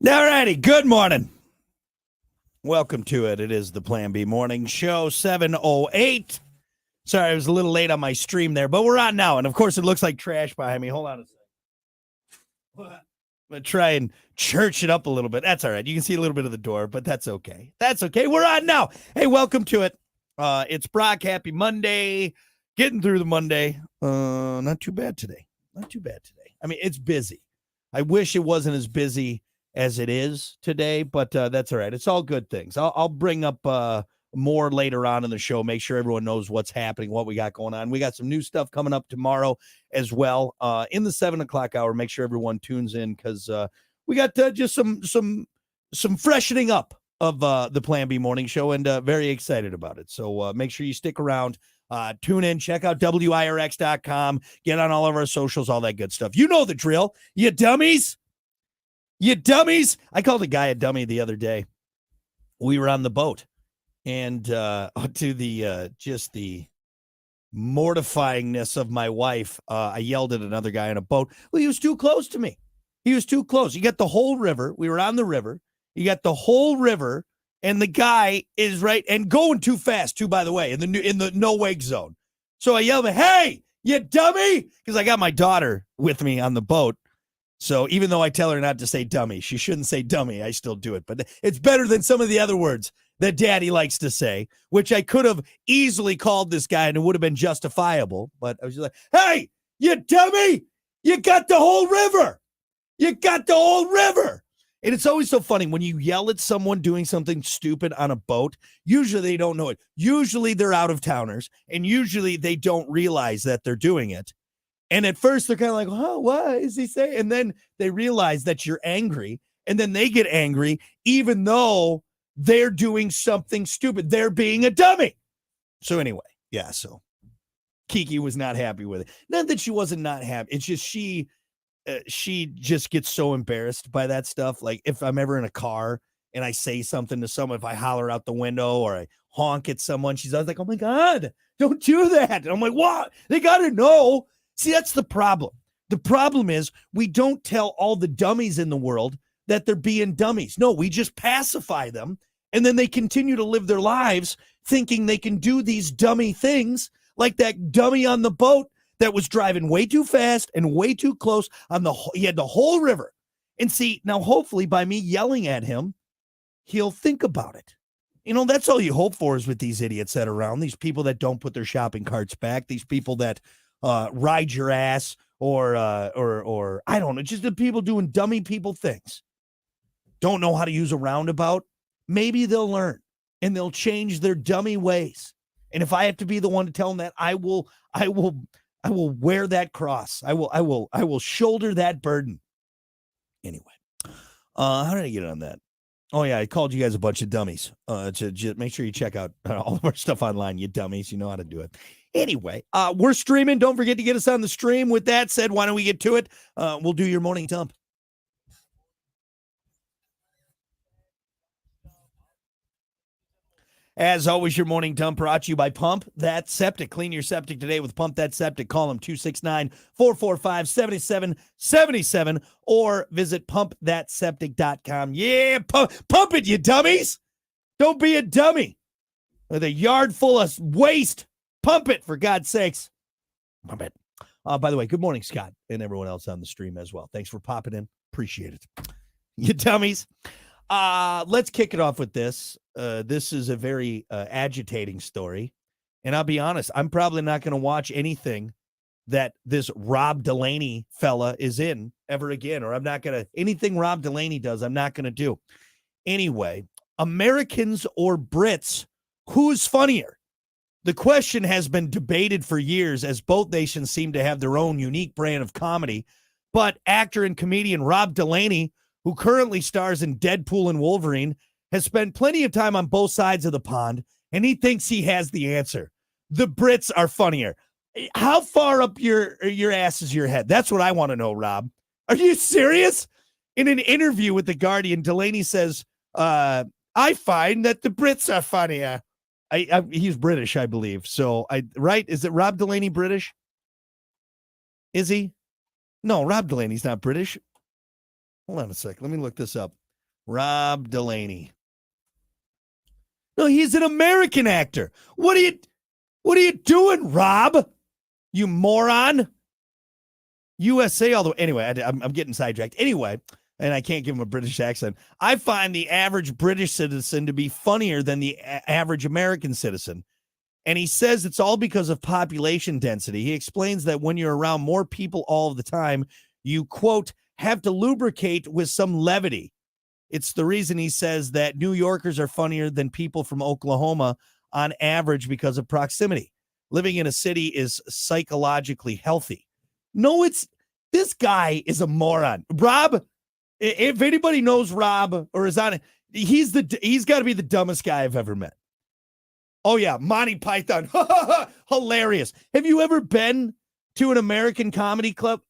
All righty. Good morning. Welcome to it. It is the Plan B Morning Show, 7:08. Sorry, I was a little late on my stream there, but we're on now. And, of course, it looks like trash behind me. Hold on a second. I'm going to try and church it up a little bit. That's all right. You can see a little bit of the door, but that's okay. That's okay. We're on now. Hey, welcome to it. It's Brock. Happy Monday. Getting through the Monday. Not too bad today. Not too bad today. I mean, it's busy. I wish it wasn't as busy as it is today, but that's all right. It's all good things. I'll bring up more later on in the show, make sure everyone knows what's happening, what we got going on. We got some new stuff coming up tomorrow as well in the 7 o'clock hour. Make sure everyone tunes in because we got just some freshening up of the Plan B Morning Show, and very excited about it. So make sure you stick around. Tune in, check out WIRX.com, get on all of our socials, all that good stuff. You know the drill, you dummies. You dummies. I called a guy a dummy the other day. We were on the boat, and to the just the mortifyingness of my wife, I yelled at another guy on a boat. Well, he was too close to me. He was too close. You got the whole river. We were on the river. You got the whole river, and the guy is right and going too fast, too, by the way, in the no wake zone. So I yelled, "Hey, you dummy!" Because I got my daughter with me on the boat. So even though I tell her not to say dummy, she shouldn't say dummy, I still do it. But it's better than some of the other words that daddy likes to say, which I could have easily called this guy and it would have been justifiable. But I was just like, "Hey, you dummy, you got the whole river. You got the whole river." And it's always so funny when you yell at someone doing something stupid on a boat. Usually they don't know it. Usually they're out of towners, and usually they don't realize that they're doing it. And at first they're kind of like, "Oh, what is he saying?" And then they realize that you're angry, and then they get angry, even though they're doing something stupid. They're being a dummy. So anyway, yeah, so Kiki was not happy with it. Not that she wasn't not happy. It's just she just gets so embarrassed by that stuff. Like if I'm ever in a car and I say something to someone, if I holler out the window or I honk at someone, she's always like, "Oh my God, don't do that." And I'm like, "What? They got to know." See, that's the problem. The problem is we don't tell all the dummies in the world that they're being dummies. No, we just pacify them, and then they continue to live their lives thinking they can do these dummy things, like that dummy on the boat that was driving way too fast and way too close on he had the whole river. And see, now hopefully by me yelling at him, he'll think about it. You know, that's all you hope for is with these idiots that are around, these people that don't put their shopping carts back, these people that ride your ass or I don't know, just the people doing dummy people things. Don't know how to use a roundabout. Maybe they'll learn and they'll change their dummy ways. And if I have to be the one to tell them that, I will wear that cross. I will shoulder that burden. Anyway, how did I get on that? Oh yeah, I called you guys a bunch of dummies. To make sure you check out all of our stuff online, you dummies. You know how to do it. Anyway, we're streaming. Don't forget to get us on the stream. With that said, why don't we get to it? We'll do your morning dump. As always, your morning dump brought to you by Pump That Septic. Clean your septic today with Pump That Septic. Call them 269-445-7777 or visit pumpthatseptic.com. Yeah, pump it, you dummies. Don't be a dummy with a yard full of waste. Pump it, for God's sakes. Pump it. By the way, good morning, Scott, and everyone else on the stream as well. Thanks for popping in. Appreciate it. You dummies. Let's kick it off with this. This is a very agitating story. And I'll be honest, I'm probably not going to watch anything that this Rob Delaney fella is in ever again. Or I'm not going to, anything Rob Delaney does, I'm not going to do. Anyway, Americans or Brits, who's funnier? The question has been debated for years as both nations seem to have their own unique brand of comedy. But actor and comedian Rob Delaney, who currently stars in Deadpool and Wolverine, has spent plenty of time on both sides of the pond, and he thinks he has the answer. The Brits are funnier. How far up your ass is your head? That's what I want to know, Rob. Are you serious? In an interview with The Guardian, Delaney says, I find that the Brits are funnier. He's British, I believe. So, right? Is it Rob Delaney British? Is he? No, Rob Delaney's not British. Hold on a sec. Let me look this up. Rob Delaney. No, he's an American actor. What are you doing, Rob? You moron. USA all the way. Anyway, I'm getting sidetracked. Anyway, and I can't give him a British accent. I find the average British citizen to be funnier than the average American citizen. And he says it's all because of population density. He explains that when you're around more people all of the time, you, quote, have to lubricate with some levity. It's the reason he says that New Yorkers are funnier than people from Oklahoma on average because of proximity. Living in a city is psychologically healthy. No, this guy is a moron. Rob, if anybody knows Rob or is on it, he's got to be the dumbest guy I've ever met. Oh, yeah, Monty Python. Hilarious. Have you ever been to an American comedy club?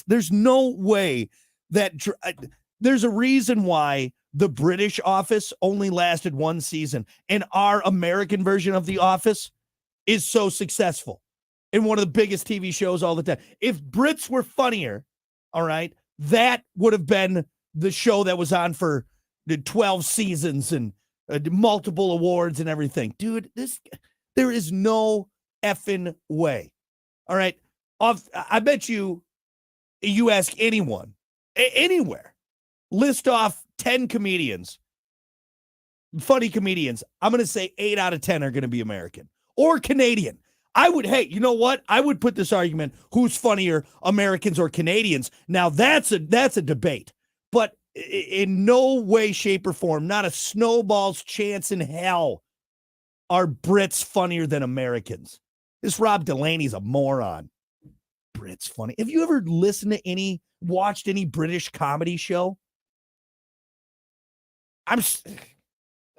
There's no way that there's a reason why the British Office only lasted one season and our American version of The Office is so successful and one of the biggest TV shows all the time. If Brits were funnier, all right, that would have been the show that was on for the 12 seasons and multiple awards and everything. Dude, there is no effing way. All right. I bet you ask anyone, anywhere, list off 10 comedians, funny comedians. I'm going to say 8 out of 10 are going to be American or Canadian. Hey, you know what? I would put this argument, who's funnier, Americans or Canadians? Now that's a debate, but in no way, shape, or form, not a snowball's chance in hell are Brits funnier than Americans. This Rob Delaney's a moron. Brits funny. Have you ever watched any British comedy show? That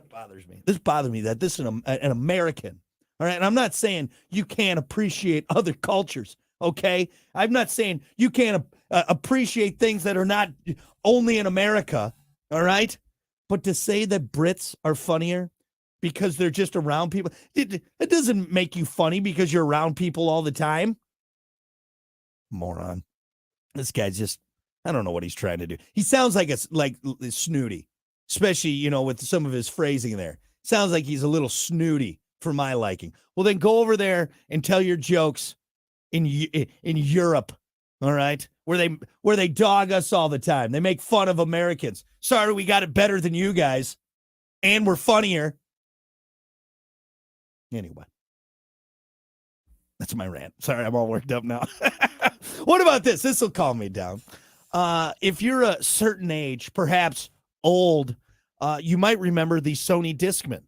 bothers me. This bothers me that this is an American. All right. And I'm not saying you can't appreciate other cultures. Okay. I'm not saying you can't appreciate things that are not only in America. All right. But to say that Brits are funnier because they're just around people, it doesn't make you funny because you're around people all the time. Moron. This guy's just, I don't know what he's trying to do. He sounds like snooty, especially, with some of his phrasing there. Sounds like he's a little snooty for my liking. Well, then go over there and tell your jokes in Europe, all right, where they dog us all the time. They make fun of Americans. Sorry, we got it better than you guys, and we're funnier. Anyway, that's my rant. Sorry, I'm all worked up now. What about this? This will calm me down. If you're a certain age, perhaps old, you might remember the Sony Discman,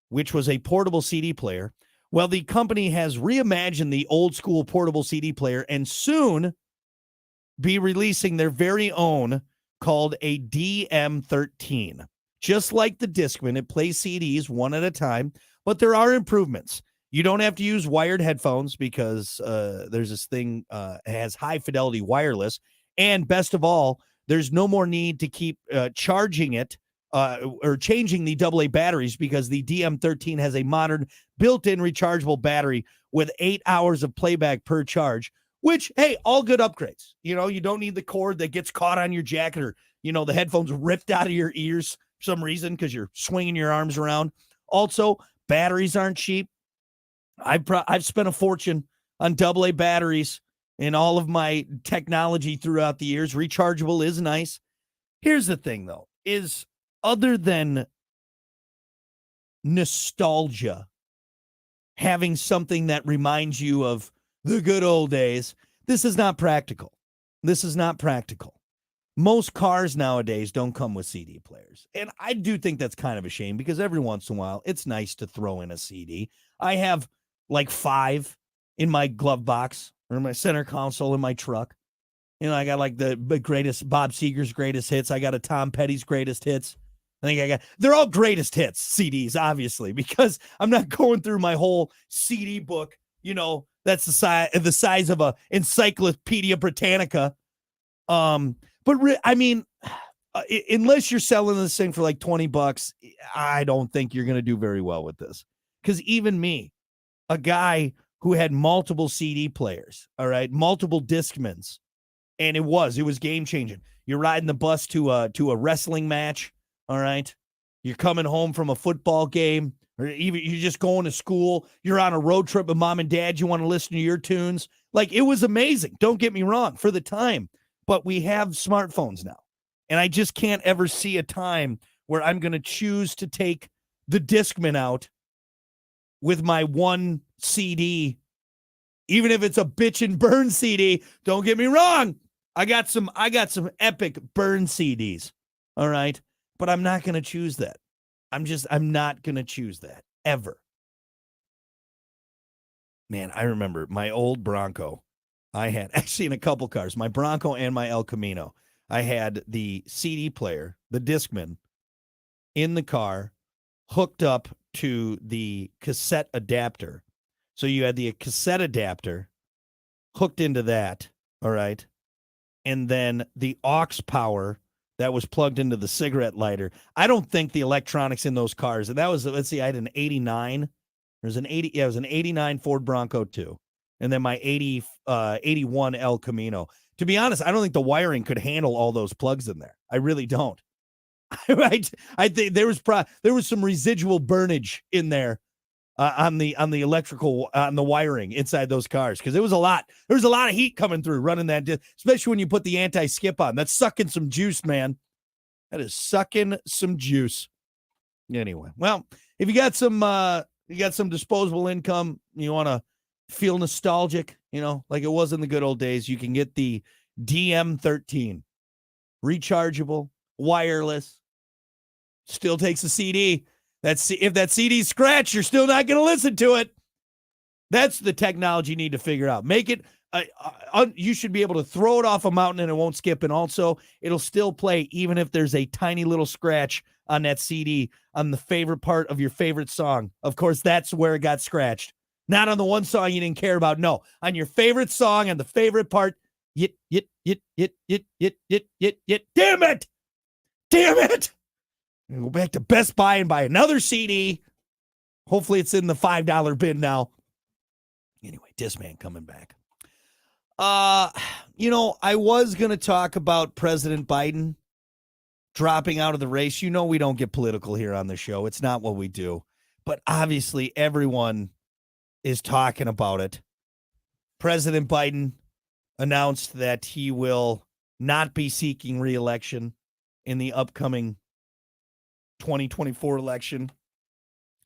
which was a portable CD player. Well, the company has reimagined the old school portable CD player and soon be releasing their very own called a DM13. Just like the Discman, it plays CDs one at a time, but there are improvements. You don't have to use wired headphones because there's this thing has high fidelity wireless. And best of all, there's no more need to keep charging it or changing the AA batteries because the DM13 has a modern built-in rechargeable battery with 8 hours of playback per charge, which, hey, all good upgrades. You don't need the cord that gets caught on your jacket or, the headphones ripped out of your ears for some reason because you're swinging your arms around. Also, batteries aren't cheap. I've spent a fortune on AA batteries in all of my technology throughout the years. Rechargeable is nice. Here's the thing, though, is other than nostalgia, having something that reminds you of the good old days, this is not practical. This is not practical. Most cars nowadays don't come with CD players. And I do think that's kind of a shame because every once in a while, it's nice to throw in a CD. I have like 5 in my glove box or my center console in my truck. I got like the greatest, Bob Seger's greatest hits. I got a Tom Petty's greatest hits. They're all greatest hits CDs, obviously, because I'm not going through my whole CD book. That's the size of a Encyclopedia Britannica. Unless you're selling this thing for like $20, I don't think you're going to do very well with this. Because even me, a guy who had multiple CD players, all right, multiple Discmans, and it was game changing. You're riding the bus to a wrestling match, All right. You're coming home from a football game, or even you're just going to school. You're on a road trip with mom and dad. You want to listen to your tunes. Like, it was amazing. Don't get me wrong for the time, but we have smartphones now. And I just can't ever see a time where I'm going to choose to take the Discman out with my one CD, even if it's a bitch and burn CD. Don't get me wrong. I got some epic burn CDs. All right. But I'm not going to choose that. I'm not going to choose that ever. Man, I remember my old Bronco. I had actually in a couple cars, my Bronco and my El Camino. I had the CD player, the Discman, in the car, hooked up to the cassette adapter. So you had the cassette adapter hooked into that, all right? And then the aux power that was plugged into the cigarette lighter. I don't think the electronics in those cars, and that was, let's see, I had an 89. There's an 80, yeah, it was an 89 Ford Bronco 2. And then my 81 El Camino. To be honest, I don't think the wiring could handle all those plugs in there. I really don't. I think there was some residual burnage in there on the electrical on the wiring inside those cars, because it was a lot. There was a lot of heat coming through running that, especially when you put the anti-skip on. That's sucking some juice, man. That is sucking some juice. Anyway, well, if you got some disposable income, you want to feel nostalgic, like it was in the good old days, you can get the DM13, rechargeable, wireless, still takes a CD. If that CD's scratched, you're still not going to listen to it. That's the technology you need to figure out. Make it, you should be able to throw it off a mountain and it won't skip. And also, it'll still play even if there's a tiny little scratch on that CD on the favorite part of your favorite song. Of course, that's where it got scratched. Not on the one song you didn't care about. No, on your favorite song and the favorite part. Yit. Damn it. Go back to Best Buy and buy another CD. Hopefully it's in the $5 bin now. Anyway, Discman coming back. I was going to talk about President Biden dropping out of the race. We don't get political here on the show. It's not what we do. But obviously everyone is talking about it. President Biden announced that he will not be seeking re-election in the upcoming 2024 election.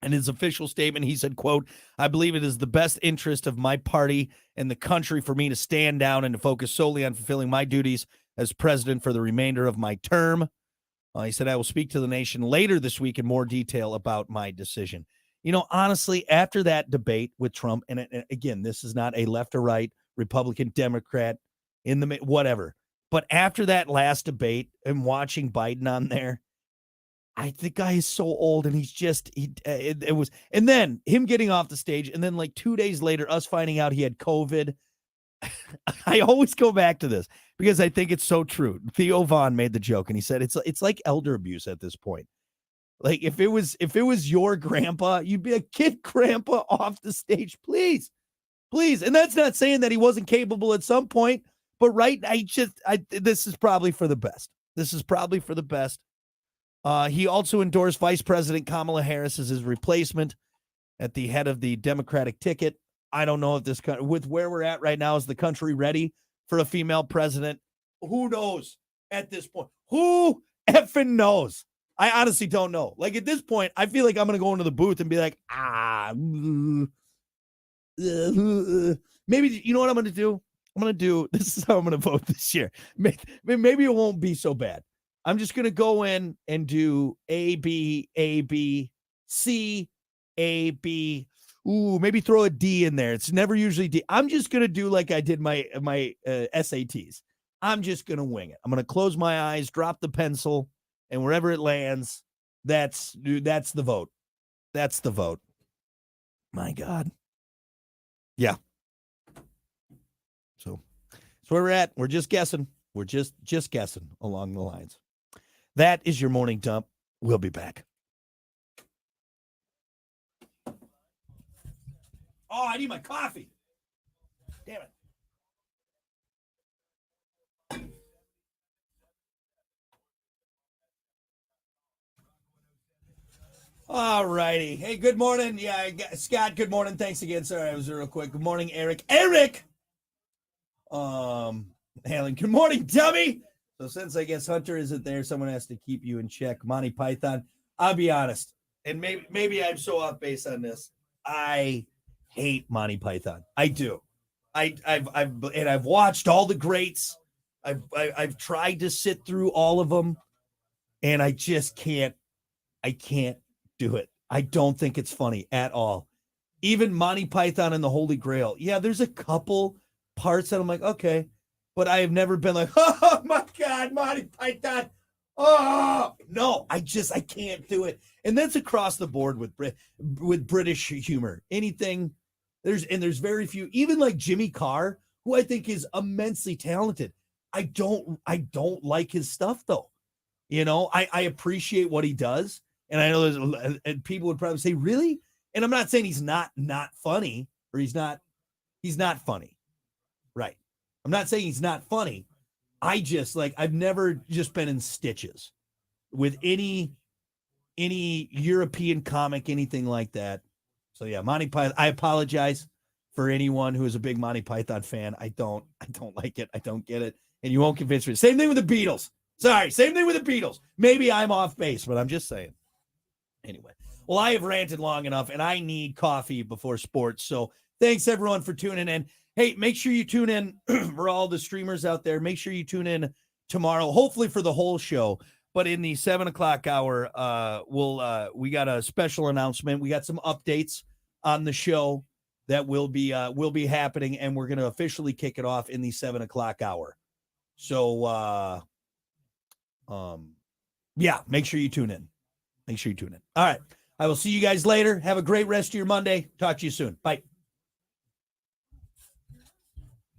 In his official statement, he said, quote, "I believe it is the best interest of my party and the country for me to stand down and to focus solely on fulfilling my duties as president for the remainder of my term." He said, "I will speak to the nation later this week in more detail about my decision." Honestly, after that debate with Trump, and again, this is not a left or right, Republican, Democrat, in the whatever. But after that last debate and watching Biden on there, the guy is so old, and he's just, it was, and then him getting off the stage, and then like 2 days later, us finding out he had COVID. I always go back to this because I think it's so true. Theo Vaughn made the joke, and he said, it's like elder abuse at this point. Like if it was your grandpa, you'd be a kid grandpa off the stage, please. And that's not saying that he wasn't capable at some point, but this is probably for the best. He also endorsed Vice President Kamala Harris as his replacement at the head of the Democratic ticket. I don't know if with where we're at right now, is the country ready for a female president? Who knows at this point? Who effing knows? I honestly don't know. Like at this point, I feel like I'm going to go into the booth and be like, maybe, you know what I'm going to do? This is how I'm going to vote this year. Maybe it won't be so bad. I'm just going to go in and do A, B, C, A, B. Ooh, maybe throw a D in there. It's never usually D. I'm just going to do like I did my SATs. I'm just going to wing it. I'm going to close my eyes, drop the pencil, and wherever it lands, that's the vote. That's the vote. My God. Yeah. So that's where we're at. We're just guessing. We're just guessing along the lines. That is your morning dump. We'll be back. Oh, I need my coffee. Damn it. All righty. Hey, good morning. Yeah, Scott, good morning. Thanks again. Sorry, I was real quick. Good morning, Eric. Eric! Helen, good morning, dummy. So since I guess Hunter isn't there, someone has to keep you in check. Monty Python. I'll be honest, and maybe I'm so off base on this. I hate Monty Python. I do. I've watched all the greats. I've tried to sit through all of them, and I just can't. I can't do it. I don't think it's funny at all. Even Monty Python and the Holy Grail. Yeah, there's a couple parts that I'm like, okay, but I have never been like, oh my God, Monty Python. Oh no, I can't do it. And that's across the board with British humor. Anything there's very few, even like Jimmy Carr, who I think is immensely talented. I don't like his stuff though. I appreciate what he does. And I know and people would probably say, really? And I'm not saying he's not funny, or he's not funny. Right. I'm not saying he's not funny. I just I've never just been in stitches with any European comic, anything like that. So yeah, Monty Python. I apologize for anyone who is a big Monty Python fan. I don't like it. I don't get it. And you won't convince me. Same thing with the Beatles. Sorry, same thing with the Beatles. Maybe I'm off base, but I'm just saying. Anyway, well, I have ranted long enough, and I need coffee before sports. So thanks, everyone, for tuning in. Hey, make sure you tune in for all the streamers out there. Make sure you tune in tomorrow, hopefully for the whole show. But in the 7 o'clock hour, we got a special announcement. We got some updates on the show that will be happening, and we're going to officially kick it off in the 7 o'clock hour. So, yeah, make sure you tune in. Make sure you tune in. All right. I will see you guys later. Have a great rest of your Monday. Talk to you soon. Bye.